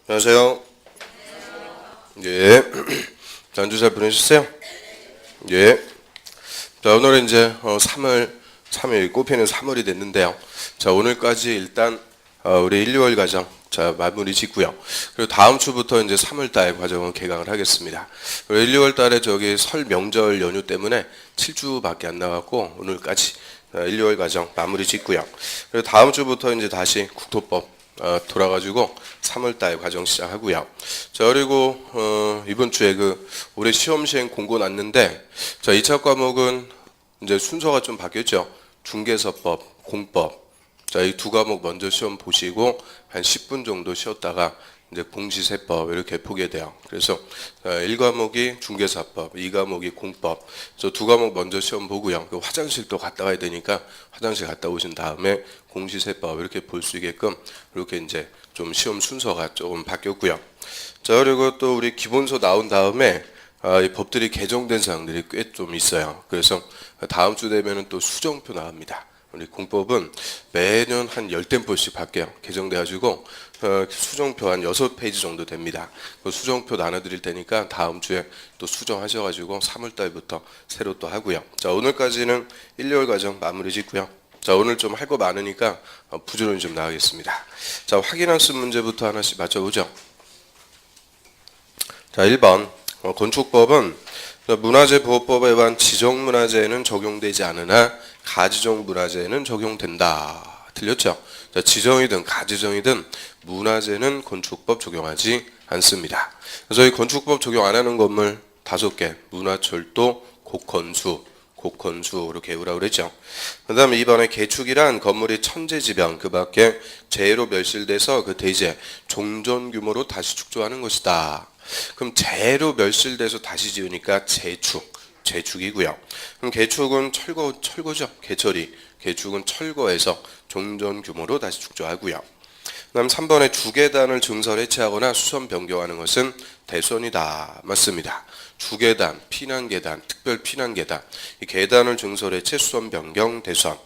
안녕하세요. 예. 자, 한 주 잘 보내셨어요? 예. 자, 오늘은 이제 3일 꽃피는 3월이 됐는데요. 자, 오늘까지 일단 우리 1, 2월 과정 자 마무리 짓고요. 그리고 다음 주부터 이제 3월 달 과정은 개강을 하겠습니다. 그리고 1, 2월 달에 저기 설 명절 연휴 때문에 7주밖에 안 나왔고 오늘까지 1, 2월 과정 마무리 짓고요. 그리고 다음 주부터 이제 다시 국토법 돌아가지고 3월달 과정 시작하고요. 자, 그리고 이번 주에 올해 시험 시행 공고 났는데, 자, 2차 과목은 이제 순서가 좀 바뀌었죠. 중개사법, 공법. 자, 이 두 과목 먼저 시험 보시고 한 10분 정도 쉬었다가 이제 공시세법 이렇게 보게 돼요. 그래서 1과목이 중개사법, 2과목이 공법. 그래서 두 과목 먼저 시험 보고요. 화장실도 갔다 와야 되니까 화장실 갔다 오신 다음에 공시세법 이렇게 볼 수 있게끔 이렇게 이제 좀 시험 순서가 조금 바뀌었고요. 자, 그리고 또 우리 기본서 나온 다음에 이 법들이 개정된 사항들이 꽤 좀 있어요. 그래서 다음 주 되면은 또 수정표 나옵니다. 우리 공법은 매년 한 10템포씩 바뀌어요. 개정돼가지고 수정표 한 6페이지 정도 됩니다. 그 수정표 나눠드릴 테니까 다음 주에 또 수정하셔가지고 3월달부터 새로 또 하고요. 자, 오늘까지는 1, 2월 과정 마무리 짓고요. 자, 오늘 좀 할 거 많으니까 부지런히 좀 나가겠습니다. 자, 확인학습 문제부터 하나씩 맞춰보죠. 자, 1번 건축법은 문화재보호법에 의한 지정문화재에는 적용되지 않으나 가지정 문화재에는 적용된다. 틀렸죠? 자, 지정이든 가지정이든 문화재는 건축법 적용하지 않습니다. 그래서 이 건축법 적용 안 하는 건물 5개, 문화철도, 곡건수 이렇게 외우라고 그랬죠. 그 다음에 2번에 개축이란 건물이 천재지변 그 밖에 재해로 멸실돼서 그 대재 종전 규모로 다시 축조하는 것이다. 그럼 재해로 멸실돼서 다시 지으니까 재축이고요. 그럼 개축은 철거죠. 개철이. 개축은 철거해서 종전 규모로 다시 축조하고요. 그다음 3번에 주계단을 증설 해체하거나 수선 변경하는 것은 대선이다. 맞습니다. 주계단, 피난계단, 특별 피난계단. 이 계단을 증설 해체, 수선 변경, 대선.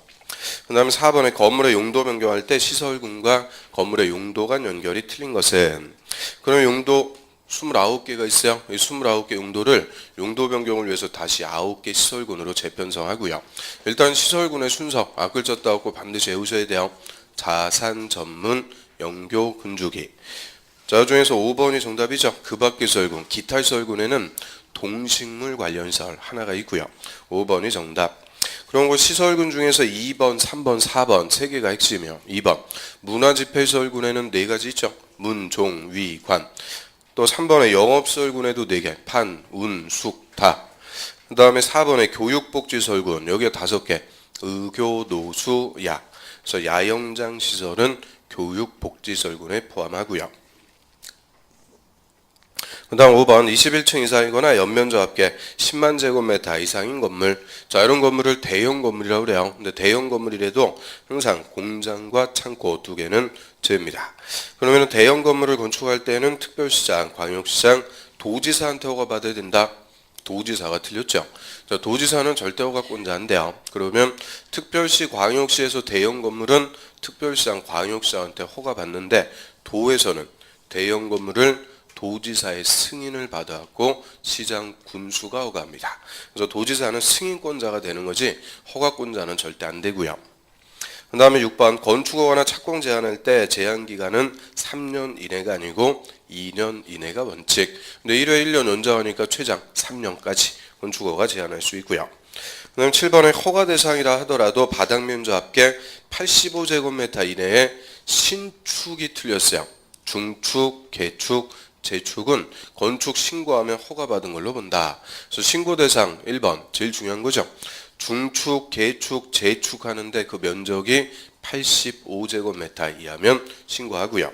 그 다음에 4번에 건물의 용도 변경할 때 시설군과 건물의 용도 간 연결이 틀린 것은 그럼 용도 29개가 있어요. 이 29개 용도를 용도 변경을 위해서 다시 9개 시설군으로 재편성하고요. 일단 시설군의 순서 글 쪘다 없고 반드시 외우셔야 돼요. 자산 전문 영교 군주기. 자, 중에서 5번이 정답이죠. 그 밖의 시설군, 기타 시설군에는 동식물 관련 시설 하나가 있고요. 5번이 정답. 그런 거 시설군 중에서 2번, 3번, 4번 3개가 핵심이에요. 2번 문화집회시설군에는 4가지 있죠. 문, 종, 위, 관. 또 3번에 영업시설군에도 4개. 판, 운, 숙, 다. 그 다음에 4번에 교육복지시설군 여기에 5개. 의교, 노수, 야. 그래서 야영장 시설은 교육복지시설군에 포함하고요. 그 다음 5번 21층 이상이거나 연면적 합계 10만 제곱미터 이상인 건물. 자, 이런 건물을 대형 건물이라고 그래요. 근데 대형 건물이라도 항상 공장과 창고 2개는 제입니다. 그러면 대형 건물을 건축할 때는 특별시장, 광역시장, 도지사한테 허가 받아야 된다. 도지사가 틀렸죠. 자, 도지사는 절대 허가권자 안 돼요. 그러면 특별시, 광역시에서 대형 건물은 특별시장, 광역시장한테 허가 받는데 도에서는 대형 건물을 도지사의 승인을 받아갖고 시장 군수가 허가합니다. 그래서 도지사는 승인권자가 되는 거지 허가권자는 절대 안 되고요. 그 다음에 6번 건축허가나 착공 제한할 때 제한기간은 3년 이내가 아니고 2년 이내가 원칙. 근데 1회 1년 연장하니까 최장 3년까지 건축허가 제한할 수 있고요. 그 다음에 7번에 허가 대상이라 하더라도 바닥면적 합계 85제곱미터 이내에 신축이 틀렸어요. 중축, 개축, 재축은 건축 신고하면 허가받은 걸로 본다. 그래서 신고 대상 1번 제일 중요한 거죠. 중축, 개축, 재축하는데 그 면적이 85제곱미터 이하면 신고하고요.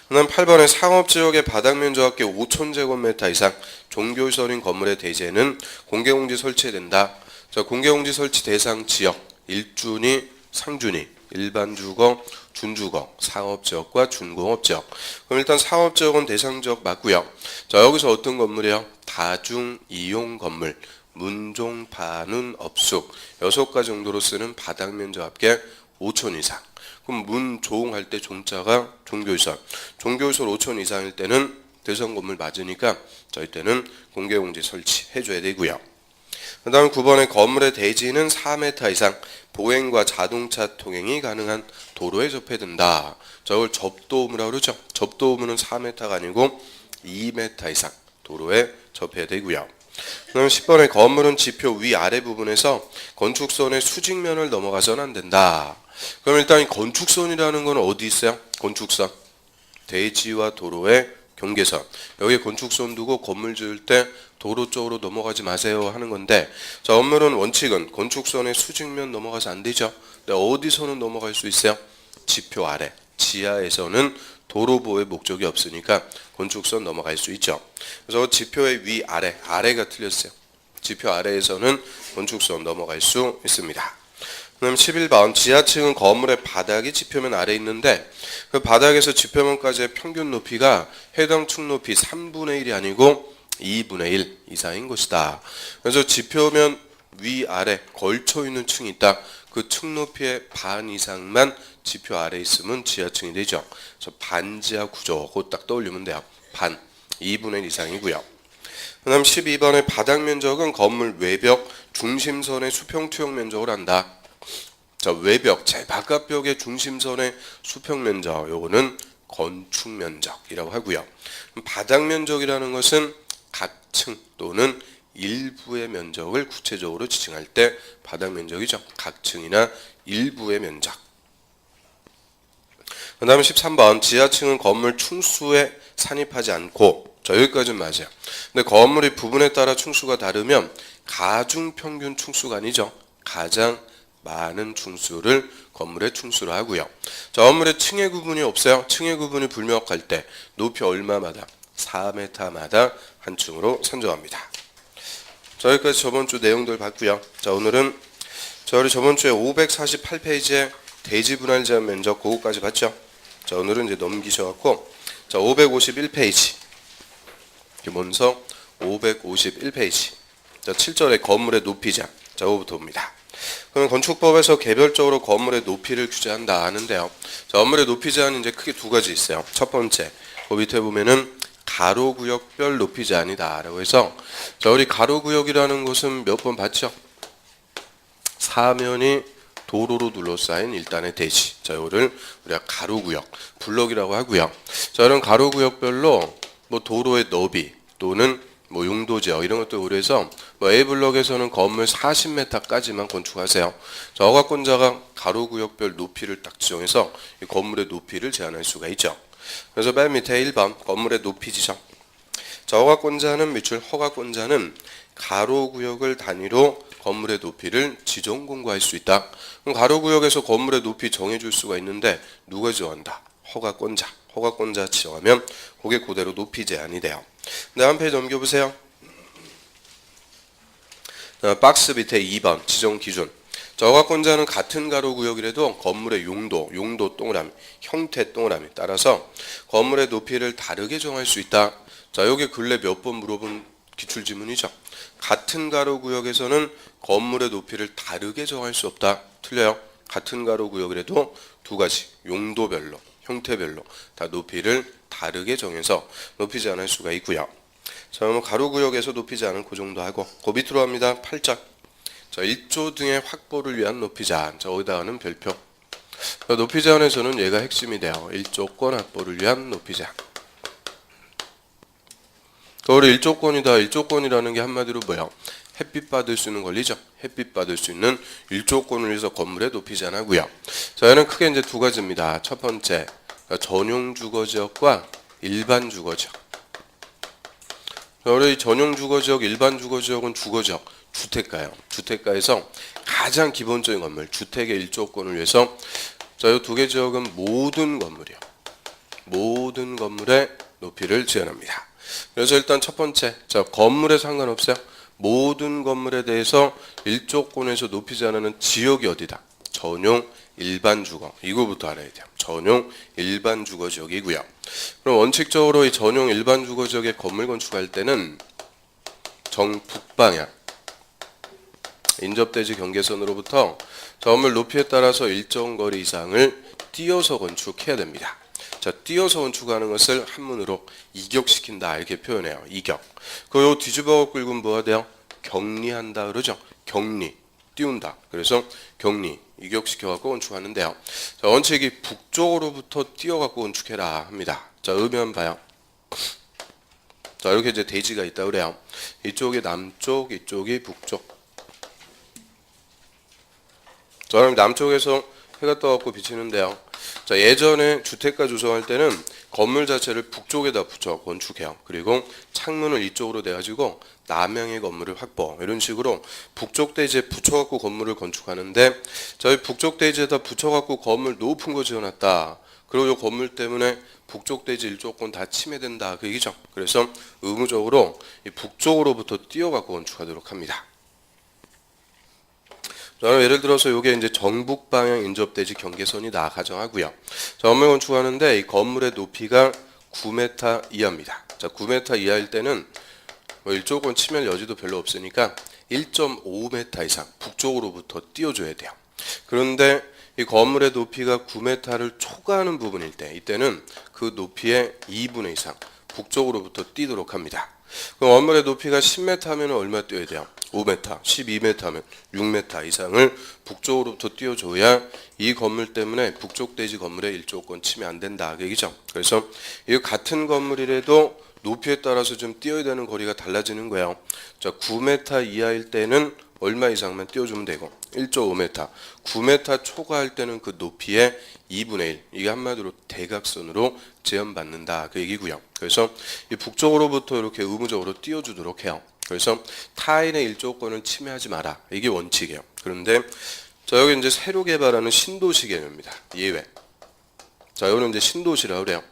그다음 8번에 상업지역의 바닥면적 합계 5,000제곱미터 이상 종교시설인 건물의 대재는 공개공지 설치해야 된다. 자, 공개공지 설치 대상 지역 1준위, 상준위, 일반주거, 준주거, 상업지역과 준공업지역. 그럼 일단 상업지역은 대상지역 맞고요. 자, 여기서 어떤 건물이요? 다중이용 건물, 문종, 반운, 업숙 6가지 정도로 쓰는 바닥면적 합계 5천 이상. 그럼 문종할 때 종자가 종교시설. 종교시설 5천 이상일 때는 대선 건물 맞으니까 저희 때는 공개용지 설치해줘야 되고요. 그 다음 9번에 건물의 대지는 4m 이상 보행과 자동차 통행이 가능한 도로에 접해야 된다. 저걸 접도의무라고 그러죠. 접도의무는 4m가 아니고 2m 이상 도로에 접해야 되고요. 그럼 10번에 건물은 지표 위아래 부분에서 건축선의 수직면을 넘어가서는 안 된다. 그럼 일단 이 건축선이라는 건 어디 있어요? 건축선. 대지와 도로의 경계선. 여기 건축선 두고 건물 지을 때 도로 쪽으로 넘어가지 마세요 하는 건데, 자, 엄밀한 원칙은 건축선의 수직면 넘어가서 안 되죠. 근데 어디서는 넘어갈 수 있어요? 지표 아래. 지하에서는 도로 보호의 목적이 없으니까 건축선 넘어갈 수 있죠. 그래서 지표의 위 아래, 아래가 틀렸어요. 지표 아래에서는 건축선 넘어갈 수 있습니다. 그럼 11번 지하층은 건물의 바닥이 지표면 아래에 있는데 그 바닥에서 지표면까지의 평균 높이가 해당 층 높이 3분의 1이 아니고 2분의 1 이상인 것이다. 그래서 지표면 위아래 걸쳐있는 층이 있다. 그 층 높이의 반 이상만 지표 아래에 있으면 지하층이 되죠. 그래서 반지하 구조 그거 딱 떠올리면 돼요. 반 2분의 1 이상이고요. 그 다음 12번의 바닥 면적은 건물 외벽 중심선의 수평 투영 면적을 한다. 자, 외벽, 제 바깥벽의 중심선의 수평 면적, 요거는 건축 면적이라고 하고요. 바닥 면적이라는 것은 각 층 또는 일부의 면적을 구체적으로 지칭할 때 바닥 면적이죠. 각 층이나 일부의 면적. 그 다음에 13번 지하층은 건물 충수에 산입하지 않고, 자, 여기까지는 맞아요. 근데 건물이 부분에 따라 충수가 다르면 가중평균 충수가 아니죠. 가장 많은 충수를 건물의 충수로 하고요. 자, 건물의 층의 구분이 없어요. 층의 구분이 불명확할 때 높이 얼마마다 4m마다 한 층으로 산정합니다. 자, 여기까지 저번 주 내용들 봤고요. 자, 오늘은 우리 저번 주에 548페이지에 대지 분할 제한 면적 그거까지 봤죠. 자, 오늘은 이제 넘기셔갖고 자, 551페이지 먼저 551페이지 자, 7절에 건물의 높이 제한 자, 그거부터 봅니다. 그럼 건축법에서 개별적으로 건물의 높이를 규제한다 하는데요. 자, 건물의 높이 제한이 이제 크게 두 가지 있어요. 첫 번째, 그 밑에 보면은 가로구역별 높이 제한이다라고 해서, 자, 우리 가로구역이라는 것은 몇 번 봤죠? 사면이 도로로 둘러싸인 일단의 대지. 자, 이거를 우리가 가로구역, 블럭이라고 하고요. 자, 이런 가로구역별로 뭐 도로의 너비 또는 뭐 용도지역 이런 것도 우려해서 뭐 A블럭에서는 건물 40m까지만 건축하세요. 자, 허가권자가 가로구역별 높이를 딱 지정해서 이 건물의 높이를 제한할 수가 있죠. 그래서 맨 밑에 1번 건물의 높이 지정. 자, 허가권자는 가로구역을 단위로 건물의 높이를 지정 공고할 수 있다. 그럼 가로구역에서 건물의 높이 정해줄 수가 있는데 누가 지정한다? 허가권자 지정하면 그게 그대로 높이 제한이 돼요. 네, 한 페이지 넘겨보세요. 박스 밑에 2번 지정 기준. 자, 허가권자는 같은 가로구역이라도 건물의 용도 동그라미, 형태 동그라미 따라서 건물의 높이를 다르게 정할 수 있다. 자, 여기 근래 몇 번 물어본 기출지문이죠. 같은 가로구역에서는 건물의 높이를 다르게 정할 수 없다. 틀려요. 같은 가로구역이라도 두 가지, 용도별로, 형태별로 다 높이를 다르게 정해서 높이 제한할 수가 있고요. 자, 그럼 가로구역에서 높이 제한은 그 정도 하고, 그 밑으로 합니다. 8절. 자, 1조 등의 확보를 위한 높이 제한. 자, 여기다가는 별표. 자, 높이 제한에서는 얘가 핵심이 돼요. 1조권 확보를 위한 높이 제한. 우리 1조권이다. 1조권이라는 게 한마디로 뭐예요? 햇빛 받을 수 있는 권리죠. 햇빛 받을 수 있는 1조권을 위해서 건물의 높이 제한하고요. 자, 얘는 크게 이제 두 가지입니다. 첫 번째, 전용 주거지역과 일반 주거지역. 우리 전용 주거지역, 일반 주거지역은 주거지역, 주택가예요. 주택가에서 가장 기본적인 건물, 주택의 1조권을 위해서 자, 이 두 개 지역은 모든 건물이요. 모든 건물의 높이를 제한합니다. 그래서 일단 첫 번째, 자, 건물에 상관없어요. 모든 건물에 대해서 1조권에서 높이 제한하는 지역이 어디다? 전용 일반 주거. 이거부터 알아야 돼요. 전용 일반 주거 지역이고요. 그럼 원칙적으로 이 전용 일반 주거 지역에 건물 건축할 때는 정북방향 인접대지 경계선으로부터 건물 높이에 따라서 일정 거리 이상을 띄어서 건축해야 됩니다. 자, 띄어서 건축하는 것을 한문으로 이격시킨다 이렇게 표현해요. 이격. 그리고 뒤집어 끌고 뭐가 돼요? 격리한다 그러죠. 격리, 띄운다. 그래서 격리, 이격시켜갖고 건축하는데요. 자, 원칙이 북쪽으로부터 띄어갖고 건축해라 합니다. 자, 의미만 봐요. 자, 이렇게 이제 대지가 있다 그래요. 이쪽이 남쪽, 이쪽이 북쪽. 자, 그럼 남쪽에서 해가 떠갖고 비치는데요. 자, 예전에 주택가 조성할 때는 건물 자체를 북쪽에다 붙여 건축해요. 그리고 창문을 이쪽으로 내가지고 남향의 건물을 확보. 이런 식으로 북쪽 대지에 붙여갖고 건물을 건축하는데, 저희 북쪽 대지에다 붙여갖고 건물 높은 거 지어놨다. 그리고 이 건물 때문에 북쪽 대지 일조권 다 침해된다. 그 얘기죠. 그래서 의무적으로 이 북쪽으로부터 띄어갖고 건축하도록 합니다. 예를 들어서 이게 이제 정북 방향 인접대지 경계선이다 가정하고요. 자, 건물 건축하는데 이 건물의 높이가 9m 이하입니다. 자, 9m 이하일 때는 뭐 일조권 침해 여지도 별로 없으니까 1.5m 이상 북쪽으로부터 띄워줘야 돼요. 그런데 이 건물의 높이가 9m를 초과하는 부분일 때, 이때는 그 높이의 2분의 이상 북쪽으로부터 띄도록 합니다. 그럼 건물의 높이가 10m 하면 얼마 띄워야 돼요? 5m, 12m 하면 6m 이상을 북쪽으로부터 띄워줘야 이 건물 때문에 북쪽 대지 건물의 일조권 침해 안 된다. 그 얘기죠. 그래서 이 같은 건물이라도 높이에 따라서 좀 띄워야 되는 거리가 달라지는 거예요. 자, 9m 이하일 때는 얼마 이상만 띄워주면 되고 1.5m, 9m 초과할 때는 그 높이의 2분의 1, 이게 한마디로 대각선으로 제한받는다 그 얘기고요. 그래서 이 북쪽으로부터 이렇게 의무적으로 띄워주도록 해요. 그래서 타인의 일조권을 침해하지 마라, 이게 원칙이에요. 그런데 자, 여기 이제 새로 개발하는 신도시 개념입니다. 예외. 자, 이거는 이제 신도시라고 그래요.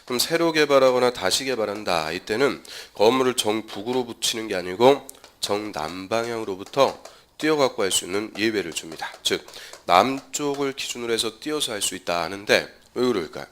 그럼 새로 개발하거나 다시 개발한다, 이때는 건물을 정북으로 붙이는 게 아니고 정남방향으로부터 띄어갖고 할 수 있는 예외를 줍니다. 즉 남쪽을 기준으로 해서 띄어서 할 수 있다 하는데, 왜 그럴까요?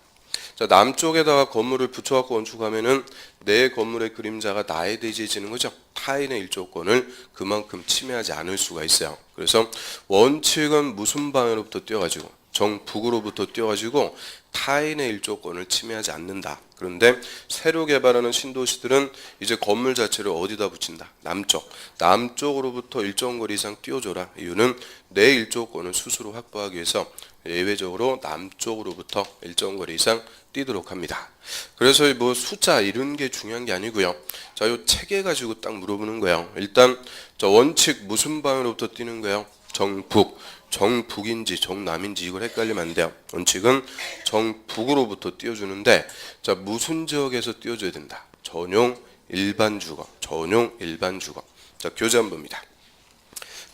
자, 남쪽에다가 건물을 붙여갖고 건축하면은 내 건물의 그림자가 나에 대지해지는 거죠. 타인의 일조권을 그만큼 침해하지 않을 수가 있어요. 그래서 원칙은 무슨 방향으로부터 띄어가지고 정북으로부터 띄어가지고 타인의 일조권을 침해하지 않는다. 그런데 새로 개발하는 신도시들은 이제 건물 자체를 어디다 붙인다? 남쪽. 남쪽으로부터 일정 거리 이상 띄워줘라. 이유는 내 일조권을 스스로 확보하기 위해서 예외적으로 남쪽으로부터 일정 거리 이상 띄도록 합니다. 그래서 뭐 숫자 이런 게 중요한 게 아니고요. 자, 요 체계 가지고 딱 물어보는 거예요. 일단 저 원칙 무슨 방향으로부터 띄는 거예요? 정북. 정북인지 정남인지 이걸 헷갈리면 안 돼요. 원칙은 정북으로부터 띄워주는데, 자, 무슨 지역에서 띄워줘야 된다? 전용 일반 주거. 전용 일반 주거. 자, 교재 한번 봅니다.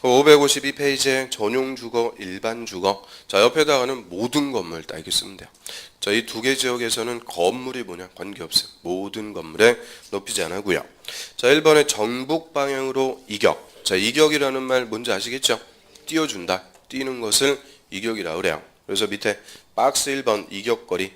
552페이지에 전용 주거, 일반 주거. 자, 옆에다가는 모든 건물 딱 이렇게 쓰면 돼요. 자, 이 두 개 지역에서는 건물이 뭐냐? 관계없어요. 모든 건물에 높이지 않고요. 자, 1번에 정북 방향으로 이격. 자, 이격이라는 말 뭔지 아시겠죠? 띄워준다. 띄는 것을 이격이라고 그래요. 그래서 밑에 박스 1번 이격거리.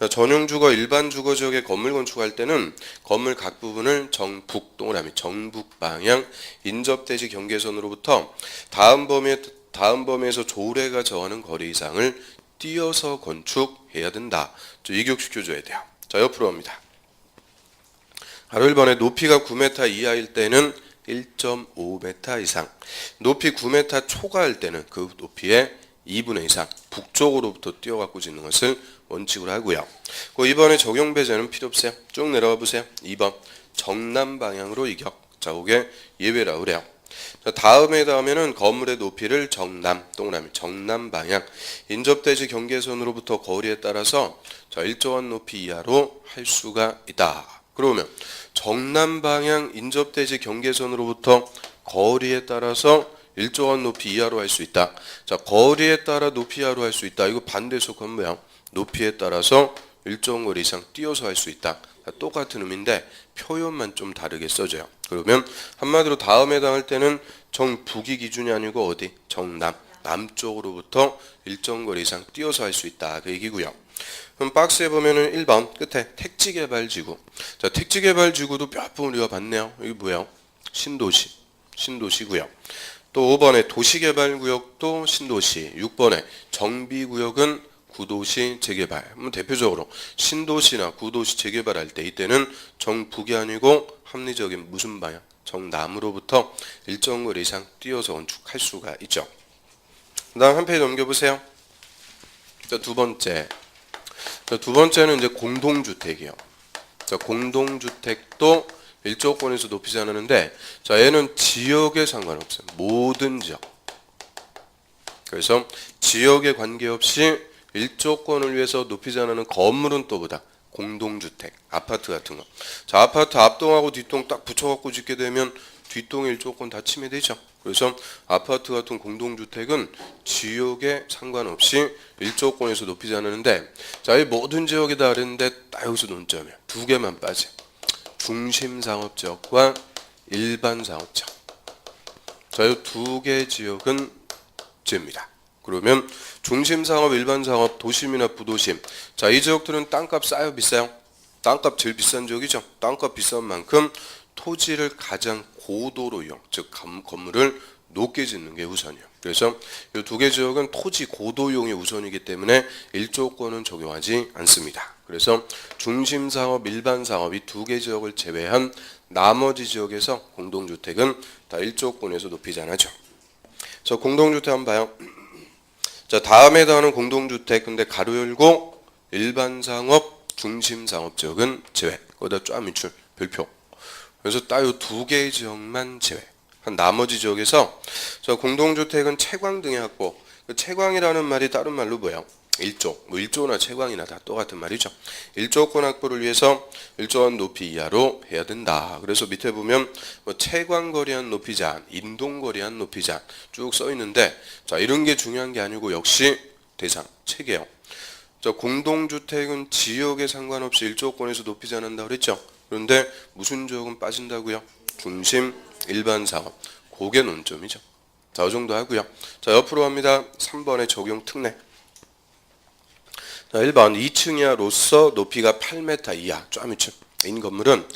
전용 주거, 일반 주거 지역에 건물 건축할 때는 건물 각 부분을 정북, 동그라미 정북 방향 인접대지 경계선으로부터 다음 범위에서 조례가 정하는 거리 이상을 띄어서 건축해야 된다. 이격시켜줘야 돼요. 자, 옆으로 갑니다. 바로 1번에 높이가 9m 이하일 때는 1.5m 이상, 높이 9m 초과할 때는 그 높이의 2분의 이상 북쪽으로부터 띄어갖고 짓는 것을 원칙으로 하고요. 그 2번에 적용 배제는 필요 없어요. 쭉 내려와 보세요. 2번 정남 방향으로 이격. 자, 그게 예외라고 그래요. 자, 다음에다 하면은 건물의 높이를 정남, 동그라미 정남 방향 인접대지 경계선으로부터 거리에 따라서 자, 일정한 높이 이하로 할 수가 있다. 그러면 정남 방향 인접대지 경계선으로부터 거리에 따라서 일정한 높이 이하로 할 수 있다. 자, 거리에 따라 높이 이하로 할 수 있다. 이거 반대 속한 뭐야? 높이에 따라서 일정 거리 이상 띄어서 할 수 있다. 자, 똑같은 의미인데 표현만 좀 다르게 써져요. 그러면 한마디로 다음에 해당할 때는 정북이 기준이 아니고 어디? 정남. 남쪽으로부터 일정 거리 이상 띄어서 할 수 있다. 그 얘기고요. 그럼 박스에 보면은 1번 끝에 택지개발지구. 자, 택지개발지구도 몇 번 우리가 봤네요. 이게 뭐예요? 신도시. 신도시고요. 또 5번에 도시개발구역도 신도시, 6번에 정비구역은 구도시 재개발. 대표적으로 신도시나 구도시 재개발할 때 이때는 정북이 아니고 합리적인 무슨 방향? 정남으로부터 일정 거리 이상 뛰어서 건축할 수가 있죠. 그 다음 한 페이지 넘겨보세요. 두 번째. 두 번째는 이제 공동주택이요. 공동주택도 일조권에서 높이지 않았는데, 얘는 지역에 상관없어요. 모든 지역. 그래서 지역에 관계없이 일조권을 위해서 높이지 않는 건물은 또 보다 공동주택, 아파트 같은 거. 자, 아파트 앞동하고 뒷동 딱 붙여갖고 짓게 되면 뒷동의 일조권 다 침해되죠. 그래서 아파트 같은 공동주택은 지역에 상관없이 일조권에서 높이지 않았는데, 자, 이 모든 지역에 다 그랬는데 딱 여기서 논점이야. 두 개만 빠져. 중심상업지역과 일반상업지역. 자, 이 두 개 지역은 잽니다. 그러면 중심상업, 일반상업, 도심이나 부도심. 자, 이 지역들은 땅값 싸요, 비싸요? 땅값 제일 비싼 지역이죠. 땅값 비싼 만큼 토지를 가장 고도로 이용, 즉 건물을 높게 짓는 게 우선이에요. 그래서 이 두 개 지역은 토지 고도 이용이 우선이기 때문에 일조권은 적용하지 않습니다. 그래서 중심상업, 일반상업 이 두 개 지역을 제외한 나머지 지역에서 공동주택은 다 일조권에서 높이지 않죠. 그래서 공동주택 한번 봐요. 자, 다음에 더하는 공동주택, 근데 가로 열고 일반상업, 중심상업지역은 제외. 거기다 쫙 밑줄 별표. 그래서 딱 이 두 개의 지역만 제외. 한 나머지 지역에서 저 공동주택은 채광 등의 확보. 그 채광이라는 말이 다른 말로 뭐예요? 일조. 뭐 일조나 채광이나 다 똑같은 말이죠. 일조권 확보를 위해서 일정한 높이 이하로 해야 된다. 그래서 밑에 보면 뭐 채광거리한 높이 제한, 인동거리한 높이 제한 쭉 써 있는데, 자, 이런 게 중요한 게 아니고 역시 대상 체계요. 저 공동주택은 지역에 상관없이 일조권에서 높이지 않는다 그랬죠. 그런데 무슨 지역은 빠진다고요? 중심, 일반상업. 그게 논점이죠. 자, 이 정도 하고요. 자, 옆으로 갑니다. 3번의 적용 특례. 자, 1번 2층 이하로서 높이가 8m 이하 인 건물은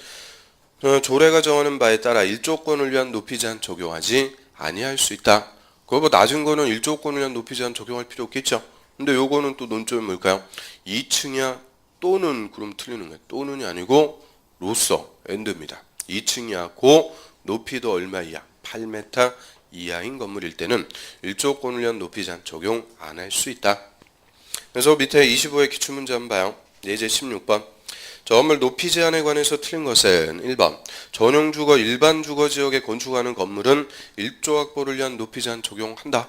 조례가 정하는 바에 따라 일조권을 위한 높이 제한 적용하지 아니할 수 있다. 그거 낮은 거는 일조권을 위한 높이 제한 적용할 필요 없겠죠. 근데 요거는 또 논점이 뭘까요? 2층 이하 또는, 그럼 틀리는 거예요. 또는이 아니고 로서 엔드입니다. 2층 이하고 높이도 얼마 이하? 8m 이하인 건물일 때는 일조권을 위한 높이 제한 적용 안 할 수 있다. 그래서 밑에 25의 기출문제 한번 봐요. 예제 16번. 건물 높이 제한에 관해서 틀린 것은 1번. 전용 주거, 일반 주거 지역에 건축하는 건물은 일조 확보를 위한 높이 제한 적용한다.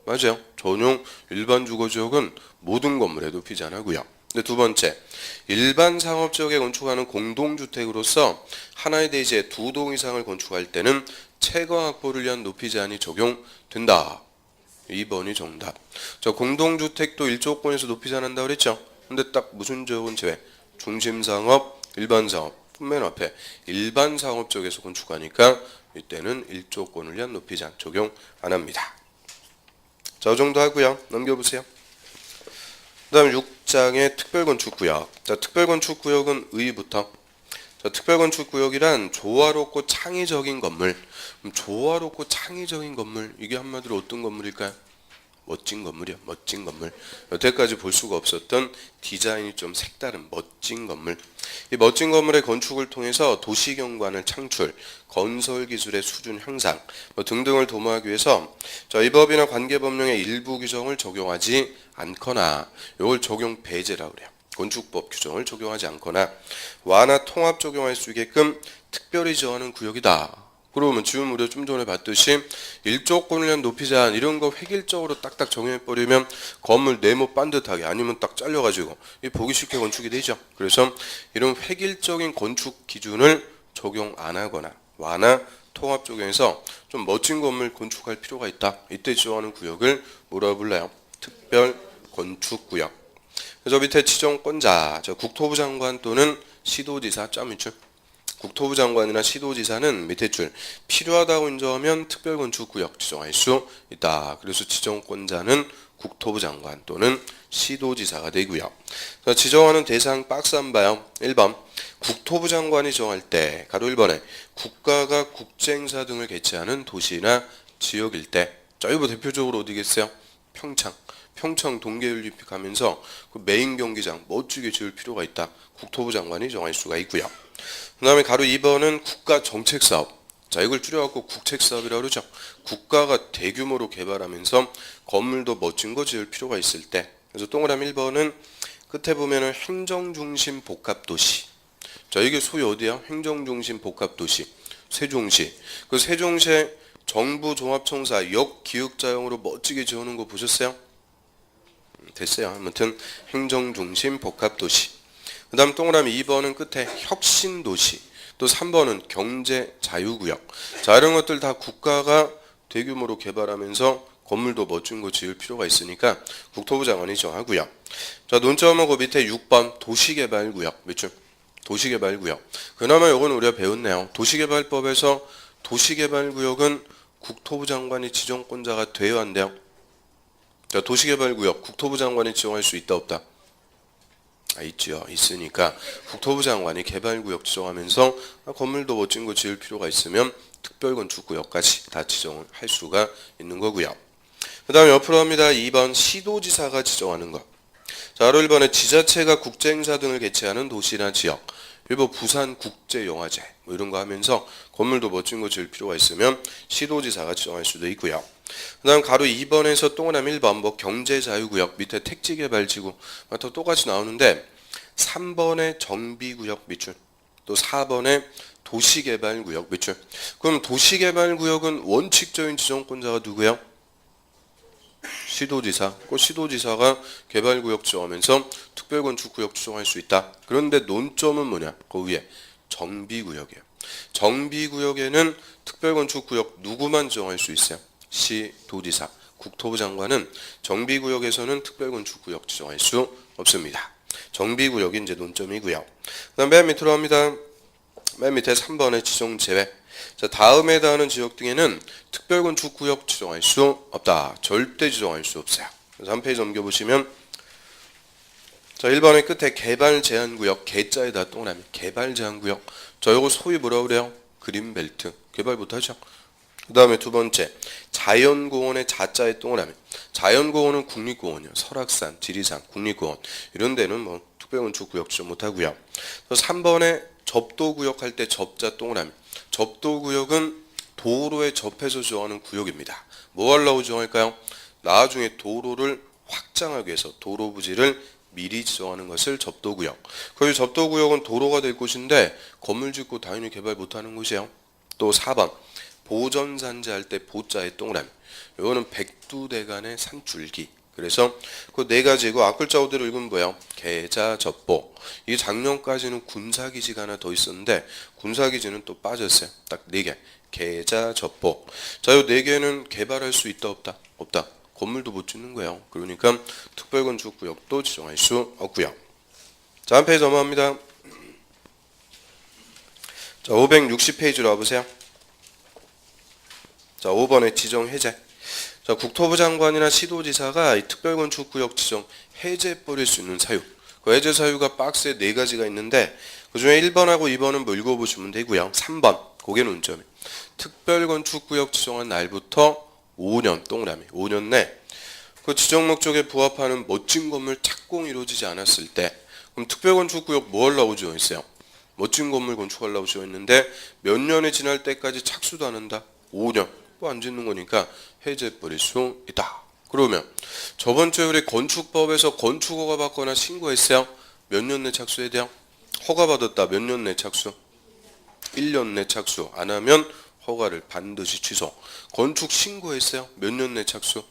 맞아요. 전용 일반 주거 지역은 모든 건물에 높이 제한하고요. 근데 두 번째. 일반 상업 지역에 건축하는 공동주택으로서 하나의 대지에 두 동 이상을 건축할 때는 채광 확보를 위한 높이 제한이 적용된다. 2번이 정답. 저 공동주택도 일조권에서 높이 제한한다 그랬죠. 근데 딱 무슨 지역은 제외? 중심상업, 일반상업. 맨 앞에 일반상업 쪽에서 건축하니까 이때는 일조권을 위한 높이 제한 적용 안 합니다. 자, 이 정도 하고요. 넘겨보세요. 그 다음 6장의 특별건축구역. 자, 특별건축구역은 의부터. 자, 특별건축구역이란 조화롭고 창의적인 건물. 조화롭고 창의적인 건물, 이게 한마디로 어떤 건물일까요? 멋진 건물이요. 멋진 건물. 여태까지 볼 수가 없었던 디자인이 좀 색다른 멋진 건물. 이 멋진 건물의 건축을 통해서 도시경관을 창출, 건설 기술의 수준 향상 등등을 도모하기 위해서 이 법이나 관계법령의 일부 규정을 적용하지 않거나, 이걸 적용 배제라고 그래요. 건축법 규정을 적용하지 않거나 완화 통합 적용할 수 있게끔 특별히 정하는 구역이다. 그러면 지금 우리가 좀 전에 봤듯이 일조권을 위한 높이 제한 이런 거 획일적으로 딱딱 정해버리면 건물 네모 반듯하게 아니면 딱 잘려가지고 보기 쉽게 건축이 되죠. 그래서 이런 획일적인 건축 기준을 적용 안 하거나 완화 통합 적용해서 좀 멋진 건물 건축할 필요가 있다. 이때 지정하는 구역을 뭐라고 불러요? 특별 건축구역. 그래서 밑에 지정권자, 국토부 장관 또는 시도지사 짬이죠. 국토부 장관이나 시도지사는 밑에 줄 필요하다고 인정하면 특별건축구역 지정할 수 있다. 그래서 지정권자는 국토부 장관 또는 시도지사가 되고요. 지정하는 대상 박스 한번 봐요. 1번 국토부 장관이 정할 때 가로 1번에 국가가 국제행사 등을 개최하는 도시나 지역 일대. 자, 이거 대표적으로 어디겠어요? 평창. 평창 동계올림픽 하면서 그 메인 경기장 멋지게 지을 필요가 있다. 국토부 장관이 정할 수가 있고요. 그 다음에 가로 2번은 국가 정책 사업. 자, 이걸 줄여갖고 국책사업이라고 그러죠. 국가가 대규모로 개발하면서 건물도 멋진 거 지을 필요가 있을 때. 그래서 동그라미 1번은 끝에 보면은 행정중심 복합도시. 자, 이게 소위 어디야? 행정중심 복합도시. 세종시. 그 세종시에 정부 종합청사 역기획자형으로 멋지게 지어놓은 거 보셨어요? 됐어요. 아무튼 행정중심 복합도시. 그 다음 동그라미 2번은 끝에 혁신도시. 또 3번은 경제자유구역. 자, 이런 것들 다 국가가 대규모로 개발하면서 건물도 멋진 거 지을 필요가 있으니까 국토부 장관이 정하고요. 자, 논점은 그 밑에 6번 도시개발구역. 몇 줄? 도시개발구역. 그나마 이건 우리가 배웠네요. 도시개발법에서 도시개발구역은 국토부 장관이 지정권자가 돼야 한대요. 자, 도시개발구역 국토부 장관이 지정할 수 있다 없다? 있죠. 있으니까 국토부 장관이 개발구역 지정하면서 건물도 멋진 거 지을 필요가 있으면 특별건축구역까지 다 지정을 할 수가 있는 거고요. 그 다음에 옆으로 합니다. 2번 시도지사가 지정하는 것. 자, 바로 1번에 지자체가 국제행사 등을 개최하는 도시나 지역. 일부 부산국제영화제 뭐 이런 거 하면서 건물도 멋진 거 지을 필요가 있으면 시도지사가 지정할 수도 있고요. 그 다음 가로 2번에서 동그라미 1번 뭐 경제자유구역 밑에 택지개발지구 또 똑같이 나오는데 3번에 정비구역 밑줄 또 4번에 도시개발구역 밑줄. 그럼 도시개발구역은 원칙적인 지정권자가 누구예요? 시도지사. 그 시도지사가 개발구역 지정하면서 특별건축구역 지정할 수 있다. 그런데 논점은 뭐냐? 그 위에 정비구역이에요. 정비구역에는 특별건축구역 누구만 지정할 수 있어요? 시도지사. 국토부 장관은 정비구역에서는 특별건축구역 지정할 수 없습니다. 정비구역이 이제 논점이고요. 그다음 맨 밑으로 갑니다. 맨 밑에 3번의 지정 제외. 자, 다음에 해당하는 지역 등에는 특별건축구역 지정할 수 없다. 절대 지정할 수 없어요. 그래서 한 페이지 넘겨보시면 자, 1번의 끝에 개발제한구역 개자에다 동그라미 개발제한구역. 자, 요거 소위 뭐라고 그래요? 그린벨트. 개발 못하죠? 그 다음에 두 번째 자연공원의 자자에 동그라미. 자연공원은 국립공원이요. 설악산, 지리산, 국립공원 이런 데는 뭐 특별건축구역 지정 못하고요. 3번에 접도구역 할 때 접자 동그라미. 접도구역은 도로에 접해서 지정하는 구역입니다. 뭐 하려고 지정할까요? 나중에 도로를 확장하기 위해서 도로 부지를 미리 지정하는 것을 접도구역. 그리고 접도구역은 도로가 될 곳인데 건물 짓고 당연히 개발 못하는 곳이에요. 또 4번 보전산지 할 때 보자의 동그라미. 이거는 백두대간의 산줄기. 그래서 그 네 가지고 앞글자 그대로 읽으면 뭐예요? 계자, 접보. 이게 작년까지는 군사기지가 하나 더 있었는데 군사기지는 또 빠졌어요. 딱 4개. 계자, 접보. 자, 이 4개는 개발할 수 있다 없다? 없다. 건물도 못 짓는 거예요. 그러니까 특별건축구역도 지정할 수 없고요. 자, 한 페이지 넘어갑니다. 자, 560페이지로 와보세요. 자, 5번의 지정 해제. 자, 국토부 장관이나 시도지사가 이 특별건축구역 지정 해제해버릴 수 있는 사유. 그 해제 사유가 박스에 4가지가 있는데 그 중에 1번하고 2번은 뭐 읽어보시면 되고요. 3번, 그게 논점이. 특별건축구역 지정한 날부터 5년 동그라미. 5년 내 그 지정 목적에 부합하는 멋진 건물 착공이 이루어지지 않았을 때 그럼 특별건축구역 뭐 하려고 지정했어요? 멋진 건물 건축하려고 지정했는데 몇 년이 지날 때까지 착수도 안 한다? 5년. 또 안 짓는 거니까 해제해버릴 수 있다. 그러면 저번 주에 우리 건축법에서 건축허가 받거나 신고했어요? 몇 년 내 착수해야 돼요? 허가받았다. 몇 년 내 착수? 1년 내 착수. 안 하면 허가를 반드시 취소. 건축 신고했어요? 몇 년 내 착수?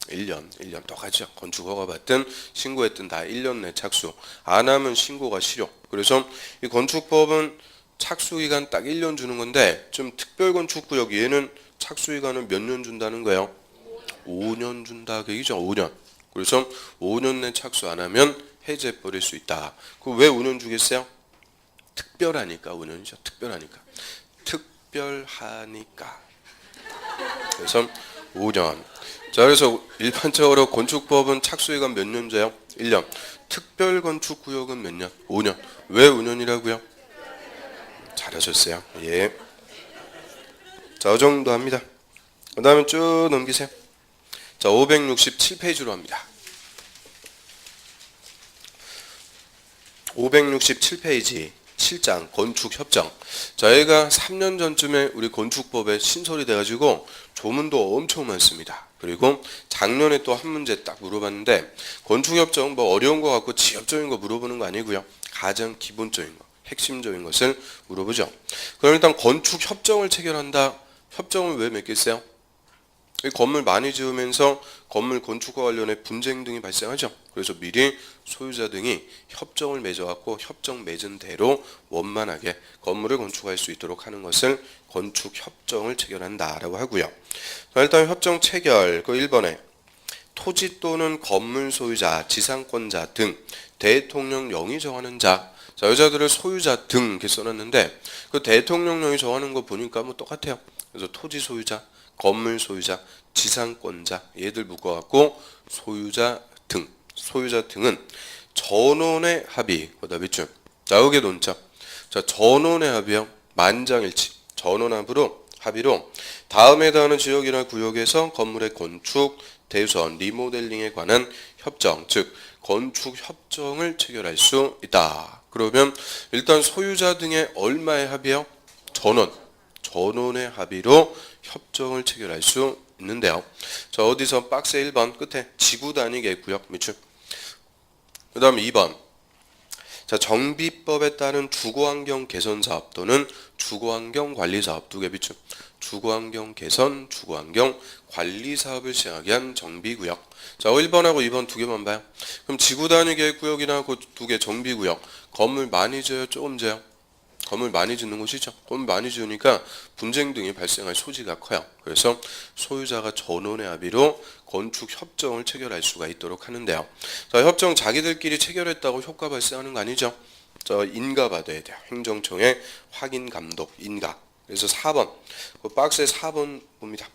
1년 똑같죠. 건축 허가 받든 신고했든 다 1년 내 착수. 안 하면 신고가 실효. 그래서 이 건축법은 착수기간 딱 1년 주는 건데 좀 특별건축구역 얘는 착수기간은 몇 년 준다는 거예요? 5년 준다. 그 얘기죠. 5년. 그래서 5년 내 착수 안 하면 해제해버릴 수 있다. 그 왜 5년 주겠어요? 특별하니까 5년이죠. 특별하니까. 특별하니까. 그래서 5년. 자, 그래서 일반적으로 건축법은 착수기간 몇 년 줘요? 1년. 특별건축구역은 몇 년? 5년. 왜 5년이라고요? 잘하셨어요. 예. 자, 이 정도 합니다. 그 다음에 쭉 넘기세요. 자, 567페이지로 합니다. 567페이지 7장 건축협정. 저희가 3년 전쯤에 우리 건축법에 신설이 돼가지고 조문도 엄청 많습니다. 그리고 작년에 또 한 문제 딱 물어봤는데 건축협정 뭐 어려운 거 같고 지엽적인 거 물어보는 거 아니고요. 가장 기본적인 거, 핵심적인 것을 물어보죠. 그럼 일단 건축협정을 체결한다. 협정을 왜 맺겠어요? 건물 많이 지으면서 건물 건축과 관련해 분쟁 등이 발생하죠. 그래서 미리 소유자 등이 협정을 맺어갖고 협정 맺은 대로 원만하게 건물을 건축할 수 있도록 하는 것을 건축협정을 체결한다라고 하고요. 일단 협정 체결 그 1번에 토지 또는 건물 소유자, 지상권자 등 대통령령이 정하는 자. 자, 여자들을 소유자 등 이렇게 써놨는데 그 대통령령이 정하는 거 보니까 뭐 똑같아요. 그래서 토지 소유자, 건물 소유자, 지상권자 얘들 묶어갖고 소유자 등은 전원의 합의 그다음에 쭉. 자, 여기에 논점. 자, 전원의 합의요. 만장일치. 합의로 다음에 해당하는 지역이나 구역에서 건물의 건축, 대수원, 리모델링에 관한 협정, 즉 건축 협정을 체결할 수 있다. 그러면 일단 소유자 등의 얼마의 합의요? 전원의 합의로 협정을 체결할 수 있는데요. 자, 어디서 박스 1번 끝에 지구 단위계 구역 밑줄. 그 다음에 2번. 자, 정비법에 따른 주거환경 개선 사업 또는 주거환경 관리 사업 두 개 비추. 주거환경 개선, 주거환경 관리 사업을 시행하기 위한 정비구역. 자, 1번하고 2번 두 개만 봐요. 그럼 지구 단위 계획구역이나 그 두 개 정비구역. 건물 많이 지어요, 조금 지어요? 건물 많이 짓는 곳이죠. 건물 많이 지으니까 분쟁 등이 발생할 소지가 커요. 그래서 소유자가 전원의 합의로 건축 협정을 체결할 수가 있도록 하는데요. 자, 협정 자기들끼리 체결했다고 효과 발생하는 거 아니죠. 저 인가받아야 돼요. 행정청의 확인 감독 인가. 그래서 4번 그 박스에 4번 봅니다.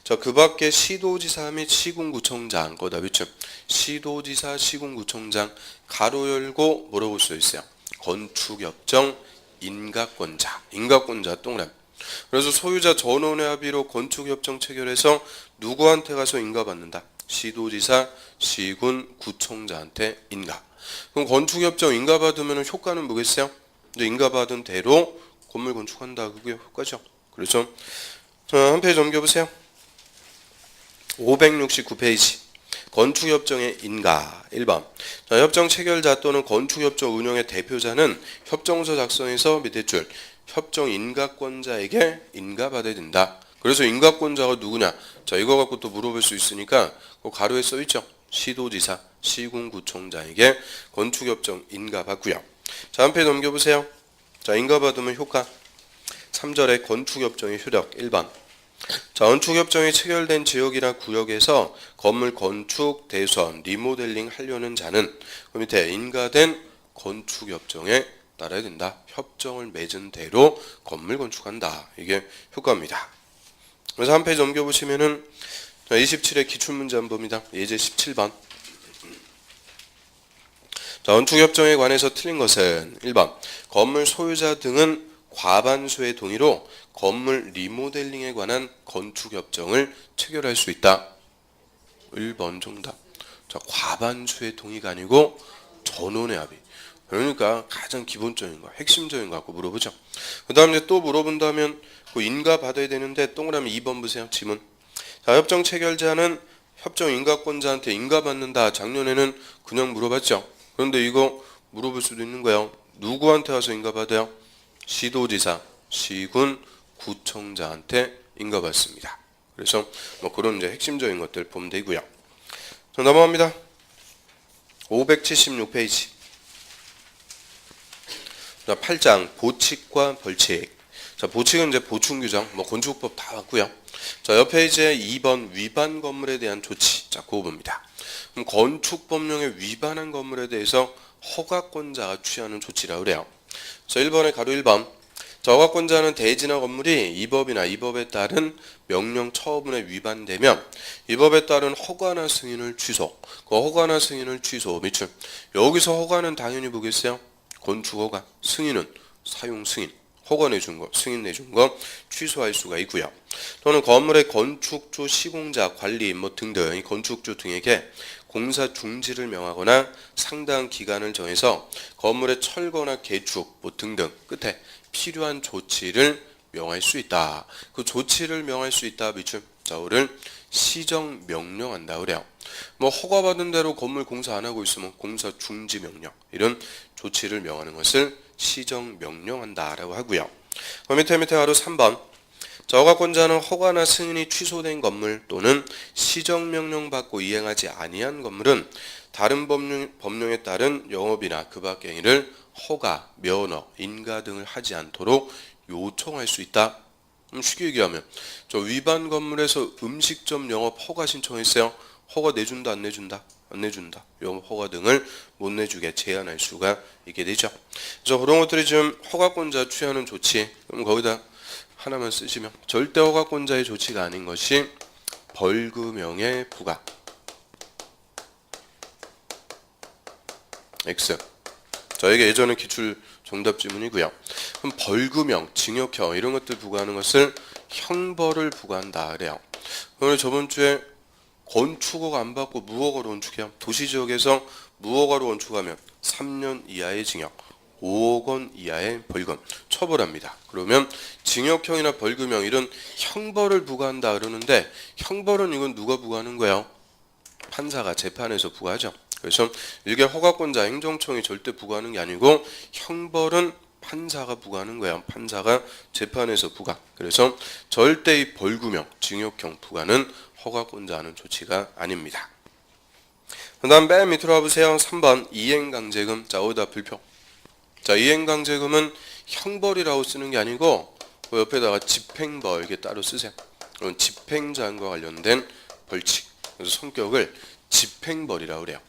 자, 그 밖에 시도지사 및 시군구청장 거다 위치. 시도지사 시군구청장 가로 열고 뭐라고 써 있어요. 건축협정 인가권자 동그라미. 그래서 소유자 전원의 합의로 건축협정 체결해서 누구한테 가서 인가받는다. 시도지사, 시군, 구청장한테 인가. 그럼 건축협정 인가받으면 효과는 뭐겠어요? 이제 인가받은 대로 건물 건축한다. 그게 효과죠. 그래서 한 페이지 넘겨보세요. 569페이지. 건축협정의 인가 1번. 자, 협정 체결자 또는 건축협정 운영의 대표자는 협정서 작성해서 밑에 줄 협정 인가권자에게 인가받아야 된다. 그래서 인가권자가 누구냐? 자, 이거 갖고 또 물어볼 수 있으니까 그 가로에 써있죠. 시도지사, 시군구청장에게 건축협정 인가받고요. 자, 한 페이지 넘겨보세요. 자, 인가받으면 효과 3절에 건축협정의 효력 1번. 자, 건축협정이 체결된 지역이나 구역에서 건물 건축, 대수원, 리모델링 하려는 자는 그 밑에 인가된 건축협정에 따라야 된다. 협정을 맺은 대로 건물 건축한다. 이게 효과입니다. 그래서 한 페이지 넘겨보시면은 27의 기출문제 한번 봅니다. 예제 17번. 자, 건축협정에 관해서 틀린 것은 1번. 건물 소유자 등은 과반수의 동의로 건물 리모델링에 관한 건축협정을 체결할 수 있다. 1번 정답. 자, 과반수의 동의가 아니고 전원의 합의. 그러니까 가장 기본적인 거, 핵심적인 거 갖고 물어보죠. 그 다음 이제 또 물어본다면 그 인가 받아야 되는데 동그라미 2번 보세요. 지문. 자, 협정 체결자는 협정 인가권자한테 인가 받는다. 작년에는 그냥 물어봤죠. 그런데 이거 물어볼 수도 있는 거예요. 누구한테 와서 인가 받아요? 시도지사, 시군, 구청장한테 인가받습니다. 그래서 뭐 그런 이제 핵심적인 것들 보면 되고요. 자, 넘어갑니다. 576페이지. 자, 8장 보칙과 벌칙. 자, 보칙은 이제 보충 규정, 뭐 건축법 다 왔고요. 자, 옆 페이지에 2번 위반 건물에 대한 조치. 자, 그거 봅니다. 그럼 건축법령에 위반한 건물에 대해서 허가권자가 취하는 조치라고 그래요. 자, 1번에 가로 1번. 자, 허가권자는 대지나 건물이 이 법이나 이 법에 따른 명령 처분에 위반되면 이 법에 따른 허가나 승인을 취소. 그 허가나 승인을 취소 밑줄. 여기서 허가는 당연히 보겠어요. 건축허가. 승인은 사용 승인. 허가 내준 거, 승인 내준 거 취소할 수가 있고요. 또는 건물의 건축주, 시공자, 관리인 뭐 등등 이 건축주 등에게 공사 중지를 명하거나 상당한 기간을 정해서 건물의 철거나 개축 뭐 등등 끝에 필요한 조치를 명할 수 있다. 그 조치를 명할 수 있다. 미출 자우를 시정 명령한다 그래요. 뭐 허가받은 대로 건물 공사 안 하고 있으면 공사 중지 명령 이런 조치를 명하는 것을 시정 명령한다라고 하고요. 밑에 바로 3번. 허가권자는 허가나 승인이 취소된 건물 또는 시정 명령 받고 이행하지 아니한 건물은 다른 법령에 따른 영업이나 그 밖의 행위를 허가, 면허, 인가 등을 하지 않도록 요청할 수 있다. 쉽게 얘기하면 저 위반 건물에서 음식점 영업 허가 신청했어요. 허가 내준다 안 내준다? 안 내준다. 영업 허가 등을 못 내주게 제한할 수가 있게 되죠. 그래서 그런 것들이 지금 허가권자 취하는 조치 그럼 거기다 하나만 쓰시면 절대 허가권자의 조치가 아닌 것이 벌금형의 부과 X. 저에게 예전에 기출 정답 지문이고요. 그럼 벌금형, 징역형 이런 것들 부과하는 것을 형벌을 부과한다 그래요. 오늘 저번 주에 건축허가 안 받고 무허가로 건축해요. 도시지역에서 무허가로 건축하면 3년 이하의 징역, 5억 원 이하의 벌금 처벌합니다. 그러면 징역형이나 벌금형 이런 형벌을 부과한다 그러는데 형벌은 이건 누가 부과하는 거예요? 판사가 재판에서 부과하죠. 그래서 이게 허가권자 행정청이 절대 부과하는 게 아니고 형벌은 판사가 부과하는 거예요. 판사가 재판에서 부과. 그래서 절대 이 벌금형, 징역형 부과는 허가권자 하는 조치가 아닙니다. 그 다음 맨 밑으로 와보세요. 3번 이행강제금. 자 어디다 불표. 자 이행강제금은 형벌이라고 쓰는 게 아니고 그 옆에다가 집행벌 이게 따로 쓰세요. 그럼 집행자과 관련된 벌칙. 그래서 성격을 집행벌이라고 그래요.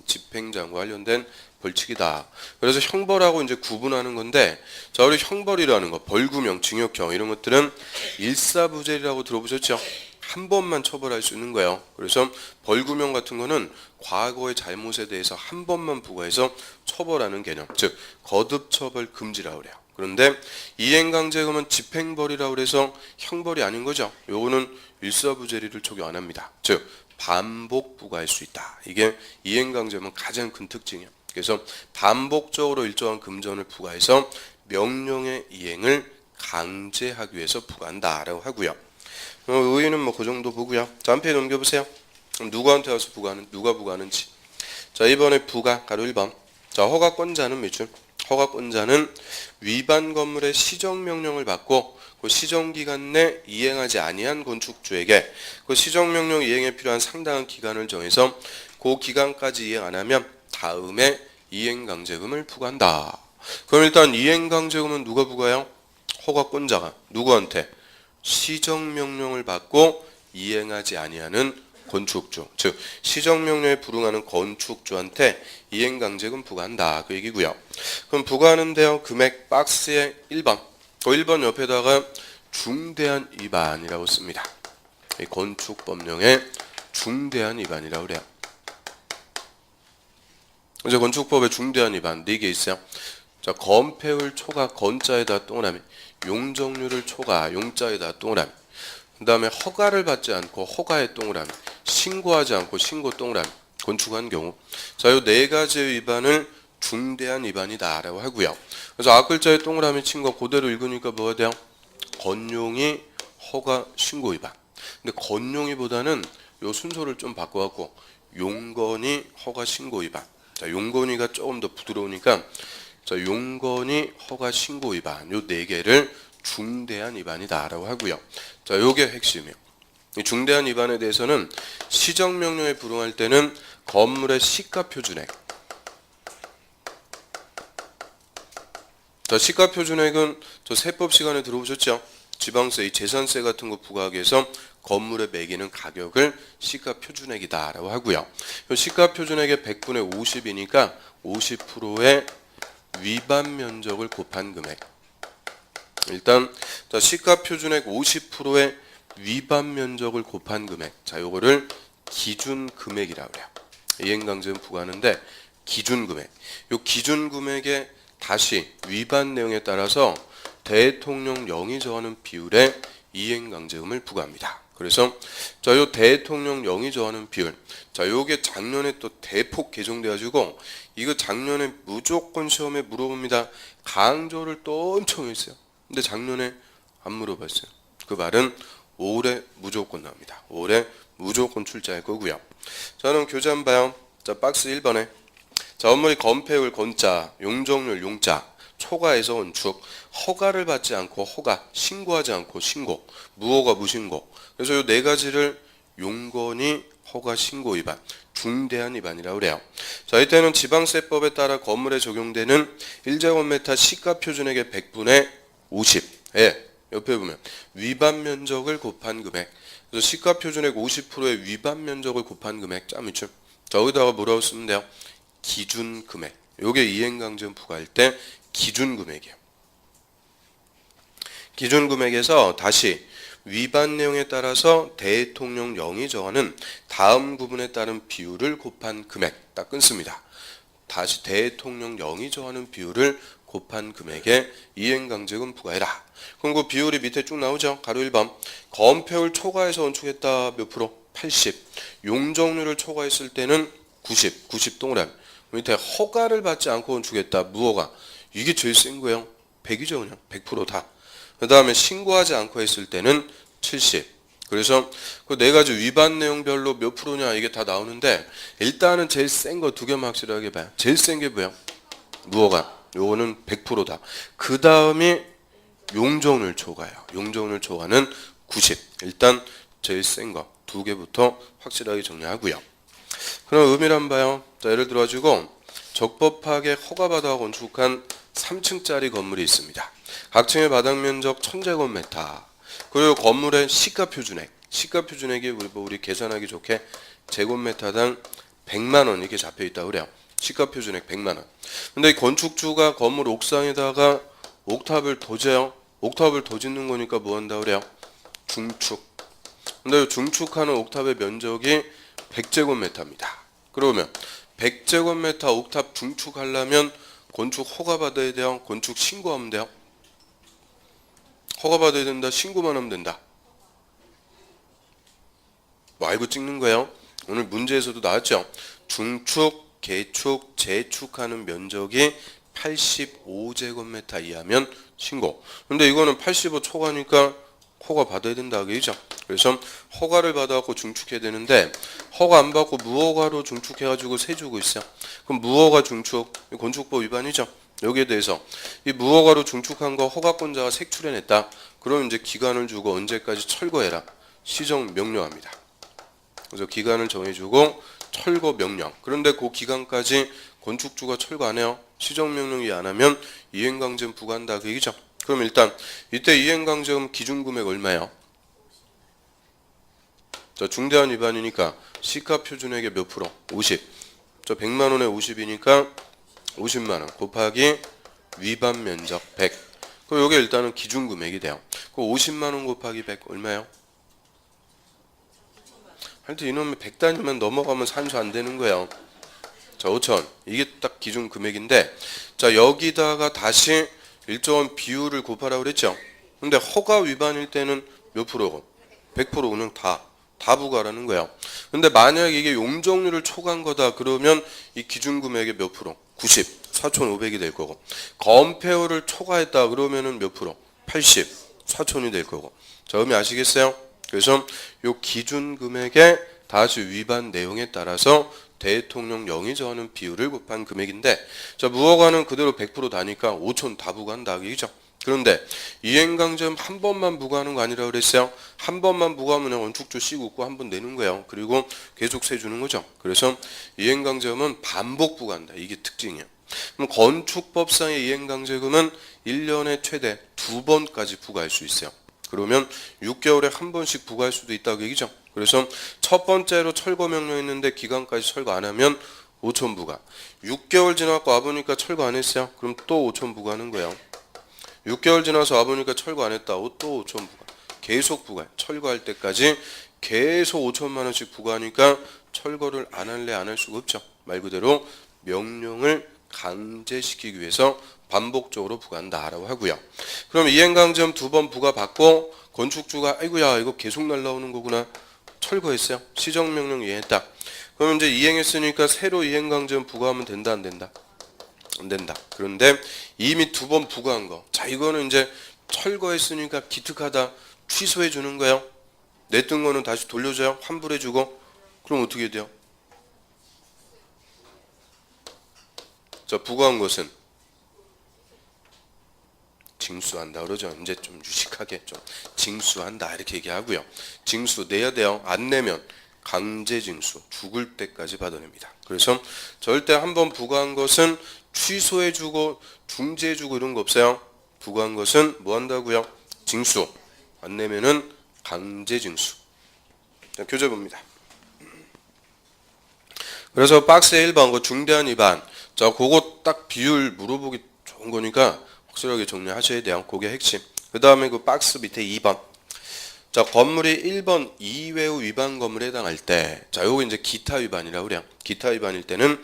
집행자과 관련된 벌칙이다. 그래서 형벌하고 이제 구분하는 건데, 자 우리 형벌이라는 거, 벌금형, 징역형 이런 것들은 일사부재리라고 들어보셨죠? 한 번만 처벌할 수 있는 거예요. 그래서 벌금형 같은 거는 과거의 잘못에 대해서 한 번만 부과해서 처벌하는 개념, 즉 거듭 처벌 금지라고 그래요. 그런데 이행강제금은 집행벌이라고 해서 형벌이 아닌 거죠. 요거는 일사부재리를 적용 안 합니다. 즉 반복 부과할 수 있다. 이게 이행강제금은 가장 큰 특징이에요. 그래서 반복적으로 일정한 금전을 부과해서 명령의 이행을 강제하기 위해서 부과한다라고 하고요. 의의는 뭐 그 정도 보고요. 자, 한 페이지 넘겨보세요. 그럼 누구한테 와서 누가 부과하는지. 자, 이번에 부과 가로 1번. 자, 허가권자는 몇 줄? 허가권자는 위반 건물의 시정명령을 받고 그 시정기간 내 이행하지 아니한 건축주에게 그 시정명령 이행에 필요한 상당한 기간을 정해서 그 기간까지 이행 안 하면 다음에 이행강제금을 부과한다. 그럼 일단 이행강제금은 누가 부과해요? 허가권자가. 누구한테? 시정명령을 받고 이행하지 아니하는 건축주, 즉 시정명령에 불응하는 건축주한테 이행강제금 부과한다 그 얘기고요. 그럼 부과하는데요. 금액 박스에 1번, 그 1번 옆에다가 중대한 위반이라고 씁니다. 이 건축법령의 중대한 위반이라고 그래요. 이제 건축법의 중대한 위반 4개 있어요. 자, 건폐율 초과 건자에다 동그라미, 용적률을 초과 용자에다 동그라미, 그 다음에 허가를 받지 않고 허가에 동그라미, 신고하지 않고 신고 동그라미, 건축한 경우. 자, 이 4가지의 위반을 중대한 위반이다 라고 하고요. 그래서 앞글자에 동그라미 친 거 그대로 읽으니까 뭐가 돼요? 건용이 허가 신고 위반. 근데 건용이보다는 요 순서를 좀 바꿔갖고 용건이 허가 신고 위반. 자, 용건이가 조금 더 부드러우니까 자, 용건이 허가 신고 위반 요 4개를 중대한 위반이다 라고 하고요. 자, 요게 핵심이에요. 이 중대한 위반에 대해서는 시정명령에 불응할 때는 건물의 시가표준액. 자, 시가표준액은 저 세법 시간에 들어보셨죠? 지방세, 이 재산세 같은 거 부과하기 위해서 건물에 매기는 가격을 시가표준액이다 라고 하고요. 시가표준액의 100분의 50이니까 50%의 위반 면적을 곱한 금액. 일단 자, 시가표준액 50%의 위반 면적을 곱한 금액. 자, 요거를 기준 금액이라고 그래요. 이행강제금 부과하는데 기준 금액. 요 기준 금액에 다시 위반 내용에 따라서 대통령령이 정하는 비율에 이행강제금을 부과합니다. 그래서 자, 요 대통령령이 정하는 비율. 자, 요게 작년에 또 대폭 개정돼 가지고 이거 작년에 무조건 시험에 물어봅니다. 강조를 또 엄청 했어요. 근데 작년에 안 물어봤어요. 그 말은 올해 무조건 나옵니다. 올해 무조건 출제할 거고요. 저는 교재 한번 봐요. 자, 박스 1번에 자, 업무의 건폐율 건자, 용적률 용자, 초과해서 원축, 허가를 받지 않고 허가, 신고하지 않고 신고, 무허가 무신고. 그래서 이 네 가지를 용건이 허가 신고 위반, 중대한 위반이라고 그래요. 자, 이때는 지방세법에 따라 건물에 적용되는 1제곱미터 시가 표준액의 100분의 50. 예, 옆에 보면 위반 면적을 곱한 금액. 그래서 시가 표준액 50%의 위반 면적을 곱한 금액. 짬이죠. 자, 여기다가 뭐라고 쓰면 돼요? 기준 금액. 요게 이행강제금 부과할 때 기준 금액이에요. 기준 금액에서 다시 위반 내용에 따라서 대통령령이 정하는 다음 구분에 따른 비율을 곱한 금액 딱 끊습니다. 다시 대통령령이 정하는 비율을 곱한 금액에 이행강제금 부과해라. 그럼 그 비율이 밑에 쭉 나오죠. 가로 1번 건폐율 초과해서 원축했다 몇 프로? 80. 용적률을 초과했을 때는 90 동그라미. 밑에 허가를 받지 않고 원축했다 무허가. 이게 제일 센 거예요. 100이죠 그냥 100% 다. 그 다음에 신고하지 않고 했을 때는 70. 그래서 그 네 가지 위반 내용별로 몇 프로냐 이게 다 나오는데 일단은 제일 센 거 두 개만 확실하게 봐요. 제일 센 게 뭐야? 무허가. 요거는 100%다. 그 다음이 용적률 초과예요. 용적률 초과는 90. 일단 제일 센 거 두 개부터 확실하게 정리하고요. 그럼 의미를 한번 봐요. 자, 예를 들어 가지고 적법하게 허가받아 건축한 3층짜리 건물이 있습니다. 각 층의 바닥 면적 1000제곱미터. 그리고 건물의 시가 표준액. 시가 표준액이 우리 계산하기 좋게 제곱미터당 100만 원 이렇게 잡혀 있다고 그래요. 시가 표준액 100만 원. 근데 이 건축주가 건물 옥상에다가 옥탑을 더 재요. 옥탑을 더 짓는 거니까 뭐 한다고 그래요? 중축. 근데 중축하는 옥탑의 면적이 100제곱미터입니다. 그러면 100제곱미터 옥탑 중축하려면 건축 허가 받아야 돼요? 건축 신고하면 돼요? 허가 받아야 된다? 신고만 하면 된다? 뭐 알고 찍는 거예요? 오늘 문제에서도 나왔죠? 중축, 개축, 재축하는 면적이 85제곱미터 이하면 신고. 근데 이거는 85 초과니까 허가 받아야 된다 그죠? 그래서 허가를 받아갖고 중축해야 되는데 허가 안 받고 무허가로 중축해가지고 세 주고 있어요. 그럼 무허가 중축 건축법 위반이죠. 여기에 대해서 이 무허가로 중축한 거 허가권자가 색출해냈다. 그럼 이제 기간을 주고 언제까지 철거해라. 시정 명령합니다. 그래서 기간을 정해주고 철거 명령. 그런데 그 기간까지 건축주가 철거 안 해요. 시정 명령이 안 하면 이행강제금 부과한다 그 얘기죠. 그럼 일단 이때 이행강제금 기준금액 얼마예요? 자, 중대한 위반이니까 시가 표준액의 몇 프로? 50. 저 100만 원에 50이니까 50만 원 곱하기 위반 면적 100. 그럼 이게 일단은 기준금액이 돼요. 그 50만 원 곱하기 100 얼마예요? 하여튼 이놈의 100단위만 넘어가면 산수 안 되는 거예요. 자, 5천. 이게 딱 기준 금액인데 자, 여기다가 다시 일정한 비율을 곱하라고 그랬죠. 근데 허가 위반일 때는 몇 프로고? 100% 그냥 다 부과라는 거예요. 근데 만약 이게 용적률을 초과한 거다 그러면 이 기준 금액의 몇 프로? 90. 4,500이 될 거고. 건폐율을 초과했다 그러면은 몇 프로? 80. 4,000이 될 거고. 자, 의미 아시겠어요? 그래서 요 기준 금액의 다시 위반 내용에 따라서 대통령령이 정하는 비율을 곱한 금액인데 자, 무허가는 그대로 100% 다니까 5천 다 부과한다 그죠? 그런데 이행강제금 한 번만 부과하는 거 아니라 그랬어요? 한 번만 부과하면 원축주 씩 웃고 한 번 내는 거예요. 그리고 계속 세주는 거죠. 그래서 이행강제금은 반복 부과한다. 이게 특징이에요. 그럼 건축법상의 이행강제금은 1년에 최대 2번까지 부과할 수 있어요. 그러면 6개월에 한 번씩 부과할 수도 있다고 얘기죠. 그래서 첫 번째로 철거 명령했는데 기간까지 철거 안 하면 5천 부과. 6개월 지나고 와보니까 철거 안 했어요. 그럼 또 5천 부과하는 거예요. 6개월 지나서 와보니까 철거 안 했다. 또 5천 부과. 계속 부과해. 철거할 때까지 계속 5천만 원씩 부과하니까 철거를 안 할래 안 할 수가 없죠. 말 그대로 명령을 강제시키기 위해서 반복적으로 부과한다라고 하고요. 그럼 이행강제금 2번 부과받고 건축주가 아이고야 이거 계속 날라오는 거구나. 철거했어요. 시정명령 이행했다. 그럼 이제 이행했으니까 새로 이행강제금 부과하면 된다 안 된다? 안 된다. 그런데 이미 2번 부과한 거. 자 이거는 이제 철거했으니까 기특하다. 취소해 주는 거예요. 냈던 거는 다시 돌려줘요. 환불해 주고. 그럼 어떻게 돼요? 자 부과한 것은 징수한다 그러죠. 이제 좀 유식하게 좀 징수한다 이렇게 얘기하고요. 징수 내야 돼요. 안 내면 강제징수 죽을 때까지 받아냅니다. 그래서 절대 한번 부과한 것은 취소해주고 중지해주고 이런 거 없어요. 부과한 것은 뭐 한다고요? 징수. 안 내면은 강제징수. 자, 교재 봅니다. 그래서 박스에 1번 그 중대한 위반. 자, 그거 딱 비율 물어보기 좋은 거니까 확실하게 정리하셔야 돼요. 그게 핵심. 그 다음에 그 박스 밑에 2번. 자, 건물이 1번 이외의 위반 건물에 해당할 때, 자, 요거 이제 기타 위반이라고 그래요. 기타 위반일 때는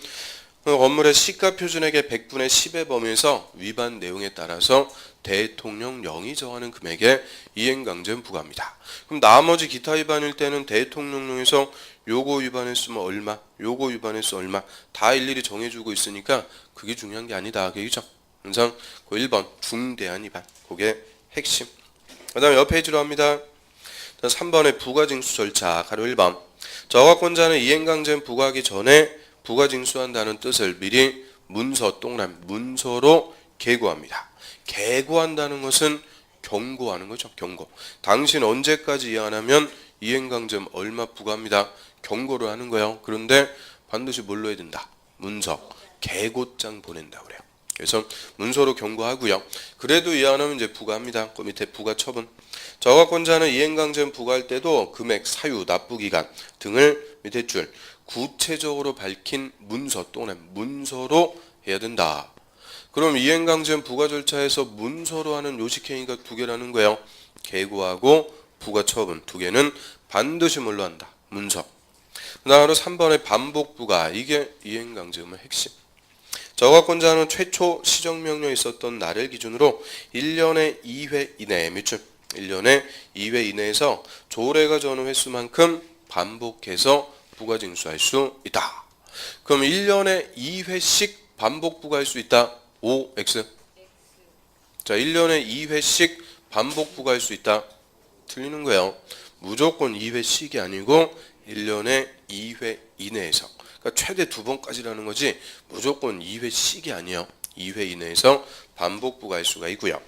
건물의 시가 표준액의 100분의 10의 범위에서 위반 내용에 따라서 대통령령이 정하는 금액에 이행강제금 부과합니다. 그럼 나머지 기타 위반일 때는 대통령령에서 요거 위반했으면 얼마, 요거 위반했으면 얼마 다 일일이 정해주고 있으니까 그게 중요한 게 아니다. 그죠? 그래서 그 1번 중대한 위반. 그게 핵심. 그 다음에 옆 페이지로 합니다. 3번의 부과징수 절차 가로 1번. 저가권자는 이행강제금 부과하기 전에 부과징수한다는 뜻을 미리 문서 동그라미 문서로 계고합니다. 계고한다는 것은 경고하는 거죠. 경고. 당신 언제까지 이행 안 하면 이행강제금 얼마 부과합니다. 경고를 하는 거예요. 그런데 반드시 뭘로 해야 된다. 문서. 계고장 보낸다 그래요. 그래서 문서로 경고하고요. 그래도 이행 안 하면 이제 부과합니다. 그 밑에 부과 처분. 저가권자는 이행강제금 부과할 때도 금액, 사유, 납부기간 등을 밑에 줄 구체적으로 밝힌 문서 또는 문서로 해야 된다. 그럼 이행강제금 부과 절차에서 문서로 하는 요식행위가 2개라는 거예요. 계고하고 부과 처분 2개는 반드시 뭘로 한다. 문서. 다음으로 3번의 반복 부과. 이게 이행강제금의 핵심. 저가권자는 최초 시정명령이 있었던 날을 기준으로 1년에 2회 이내에 밑줄 1년에 2회 이내에서 조례가 정하는 횟수만큼 반복해서 부과징수할 수 있다. 그럼 1년에 2회씩 반복 부과할 수 있다. O, X. 자, 1년에 2회씩 반복 부과할 수 있다. 틀리는 거예요. 무조건 2회씩이 아니고 1년에 2회 이내에서. 그러니까 최대 2번까지라는 거지 무조건 2회씩이 아니에요. 2회 이내에서 반복 부과할 수가 있고요.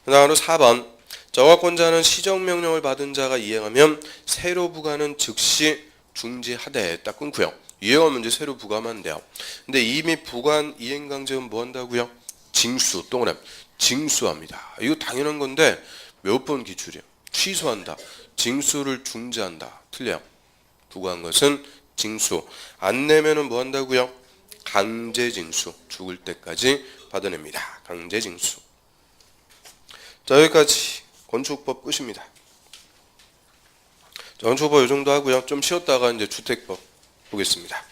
그 다음으로 4번. 저가권자는 시정명령을 받은 자가 이행하면 새로 부과는 즉시 중지하되 딱 끊고요. 이행하면 이제 새로 부과하면 안 돼요. 근데 이미 부과한 이행강제금 뭐 한다고요? 징수, 동그라미. 징수합니다. 이거 당연한 건데 몇 번 기출이에요? 취소한다. 징수를 중지한다. 틀려요. 부과한 것은 징수. 안 내면은 뭐 한다고요? 강제징수. 죽을 때까지 받아냅니다. 강제징수. 자, 여기까지 건축법 끝입니다. 자, 건축법 이 정도 하고요. 좀 쉬었다가 이제 주택법 보겠습니다.